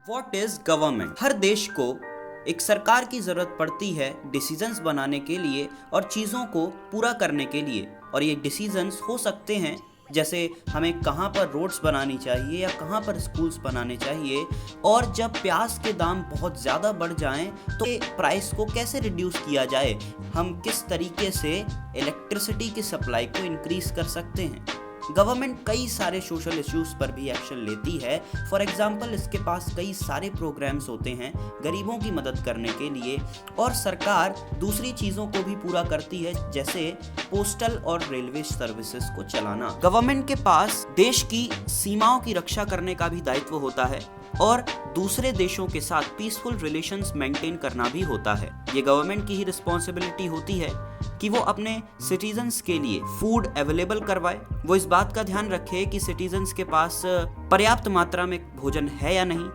What is government? हर देश को एक सरकार की ज़रूरत पड़ती है डिसीजंस बनाने के लिए और चीज़ों को पूरा करने के लिए। और ये डिसीजंस हो सकते हैं जैसे हमें कहाँ पर रोड्स बनानी चाहिए या कहाँ पर स्कूल्स बनाने चाहिए, और जब प्याज के दाम बहुत ज़्यादा बढ़ जाएं तो प्राइस को कैसे रिड्यूस किया जाए, हम किस तरीके से इलेक्ट्रिसिटी की सप्लाई को इंक्रीज़ कर सकते हैं। गवर्नमेंट कई सारे सोशल इश्यूज़ पर भी एक्शन लेती है। फॉर एग्जांपल इसके पास कई सारे प्रोग्राम्स होते हैं गरीबों की मदद करने के लिए, और सरकार दूसरी चीज़ों को भी पूरा करती है जैसे पोस्टल और रेलवे सर्विसेज को चलाना। गवर्नमेंट के पास देश की सीमाओं की रक्षा करने का भी दायित्व होता है और दूसरे देशों के साथ पीसफुल रिलेशंस मेंटेन करना भी होता है। ये गवर्नमेंट की ही रिस्पॉन्सिबिलिटी होती है कि वो अपने सिटीजन्स के लिए फूड अवेलेबल करवाए, वो इस बात का ध्यान रखे कि सिटीजन्स के पास पर्याप्त मात्रा में भोजन है या नहीं,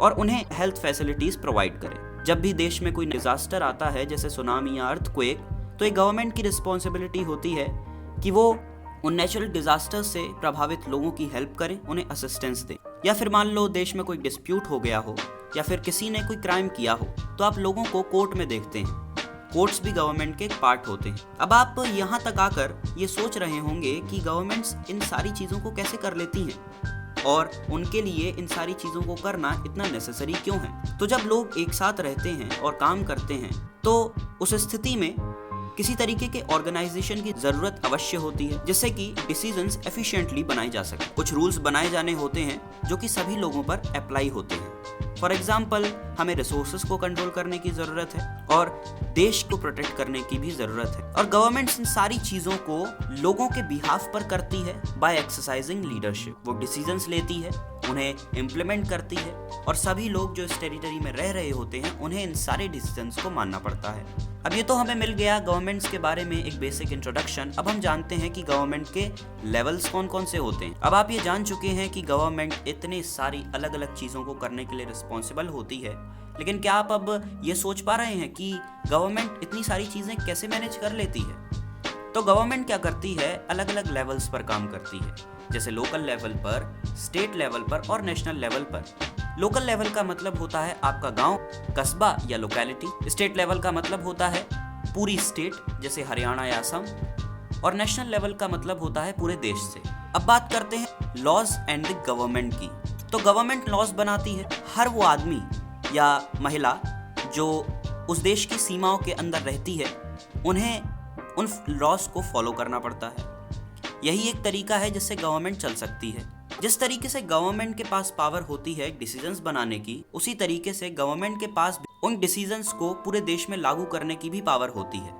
और उन्हें हेल्थ फैसिलिटीज प्रोवाइड करे। जब भी देश में कोई डिजास्टर आता है जैसे सुनामी या अर्थक्वेक, तो एक गवर्नमेंट की रिस्पॉन्सिबिलिटी होती है कि वो उन नेचुरल डिजास्टर से प्रभावित लोगों की हेल्प करें, उन्हें असिस्टेंस दें। या फिर मान लो देश में कोई डिस्प्यूट हो गया हो या फिर किसी ने कोई क्राइम किया हो, तो आप लोगों को कोर्ट में देखते हैं। कोर्ट्स भी गवर्नमेंट के एक पार्ट होते हैं। अब आप यहाँ तक आकर ये सोच रहे होंगे कि गवर्नमेंट्स इन सारी चीज़ों को कैसे कर लेती हैं और उनके लिए इन सारी चीज़ों को करना इतना नेसेसरी क्यों है। तो जब लोग एक साथ रहते हैं और काम करते हैं तो उस स्थिति में किसी तरीके के ऑर्गेनाइजेशन की ज़रूरत अवश्य होती है जिससे कि डिसीजंस एफिशिएंटली बनाए जा सके। कुछ रूल्स बनाए जाने होते हैं जो कि सभी लोगों पर अप्लाई होते हैं। फॉर एग्जाम्पल हमें रिसोर्सेज को कंट्रोल करने की ज़रूरत है और देश को प्रोटेक्ट करने की भी ज़रूरत है, और गवर्नमेंट इन सारी चीज़ों को लोगों के बिहाफ पर करती है बाय एक्सरसाइजिंग लीडरशिप। वो डिसीजंस लेती है, उन्हें इम्प्लीमेंट करती है, और सभी लोग जो इस टेरिटरी में रह रहे होते हैं उन्हें इन सारे डिसीजंस को मानना पड़ता है। अब ये तो हमें मिल गया गवर्नमेंट्स के बारे में एक बेसिक इंट्रोडक्शन। अब हम जानते हैं कि गवर्नमेंट के लेवल्स कौन कौन से होते हैं। अब आप ये जान चुके हैं कि गवर्नमेंट इतनी सारी अलग अलग चीज़ों को करने के लिए रिस्पॉन्सिबल होती है, लेकिन क्या आप अब ये सोच पा रहे हैं कि गवर्नमेंट इतनी सारी चीज़ें कैसे मैनेज कर लेती है? तो गवर्नमेंट क्या करती है, अलग अलग लेवल्स पर काम करती है, जैसे लोकल लेवल पर, स्टेट लेवल पर और नेशनल लेवल पर। लोकल लेवल का मतलब होता है आपका गांव, कस्बा या लोकेलिटी। स्टेट लेवल का मतलब होता है पूरी स्टेट जैसे हरियाणा या असम, और नेशनल लेवल का मतलब होता है पूरे देश से। अब बात करते हैं लॉज एंड द गवर्नमेंट की। तो गवर्नमेंट लॉज बनाती है। हर वो आदमी या महिला जो उस देश की सीमाओं के अंदर रहती है उन्हें उन लॉज को फॉलो करना पड़ता है। यही एक तरीका है जिससे गवर्नमेंट चल सकती है। जिस तरीके से गवर्नमेंट के पास पावर होती है डिसीजंस बनाने की, उसी तरीके से गवर्नमेंट के पास उन डिसीजंस को पूरे देश में लागू करने की भी पावर होती है।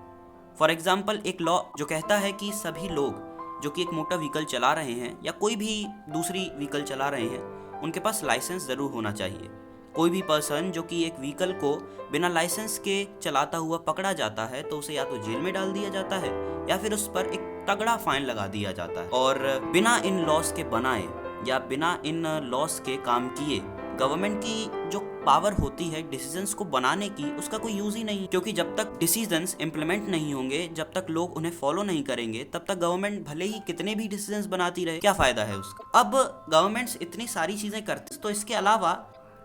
फॉर एग्जाम्पल एक लॉ जो कहता है कि सभी लोग जो कि एक मोटर व्हीकल चला रहे हैं या कोई भी दूसरी व्हीकल चला रहे हैं, उनके पास लाइसेंस ज़रूर होना चाहिए। कोई भी पर्सन जो कि एक व्हीकल को बिना लाइसेंस के चलाता हुआ पकड़ा जाता है तो उसे या तो जेल में डाल दिया जाता है या फिर उस पर एक तगड़ा फाइन लगा दिया जाता है। और बिना इन लॉस के बनाए या बिना इन लॉस के काम किए गवर्नमेंट की जो पावर होती है डिसीजंस को बनाने की, उसका कोई यूज ही नहीं, क्योंकि जब तक डिसीजंस इंप्लीमेंट नहीं होंगे, जब तक लोग उन्हें फॉलो नहीं करेंगे, तब तक गवर्नमेंट भले ही कितने भी डिसीजंस बनाती रहे, क्या फायदा है उसका। अब गवर्नमेंट्स इतनी सारी चीजें करती तो इसके अलावा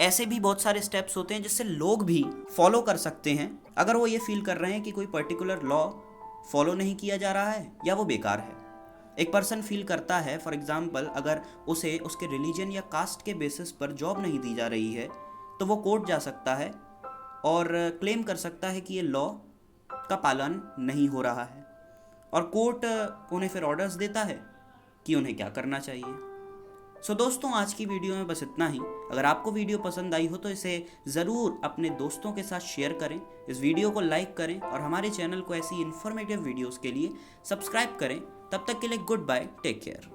ऐसे भी बहुत सारे स्टेप्स होते हैं जिससे लोग भी फॉलो कर सकते हैं अगर वो ये फील कर रहे हैं कि कोई पर्टिकुलर लॉ फॉलो नहीं किया जा रहा है या वो बेकार है। एक पर्सन फील करता है, फॉर एग्जांपल अगर उसे उसके रिलीजन या कास्ट के बेसिस पर जॉब नहीं दी जा रही है, तो वो कोर्ट जा सकता है और क्लेम कर सकता है कि ये लॉ का पालन नहीं हो रहा है, और कोर्ट उन्हें फिर ऑर्डर्स देता है कि उन्हें क्या करना चाहिए। सो दोस्तों, आज की वीडियो में बस इतना ही। अगर आपको वीडियो पसंद आई हो तो इसे ज़रूर अपने दोस्तों के साथ शेयर करें, इस वीडियो को लाइक करें और हमारे चैनल को ऐसी इन्फॉर्मेटिव वीडियोस के लिए सब्सक्राइब करें। तब तक के लिए गुड बाय, टेक केयर।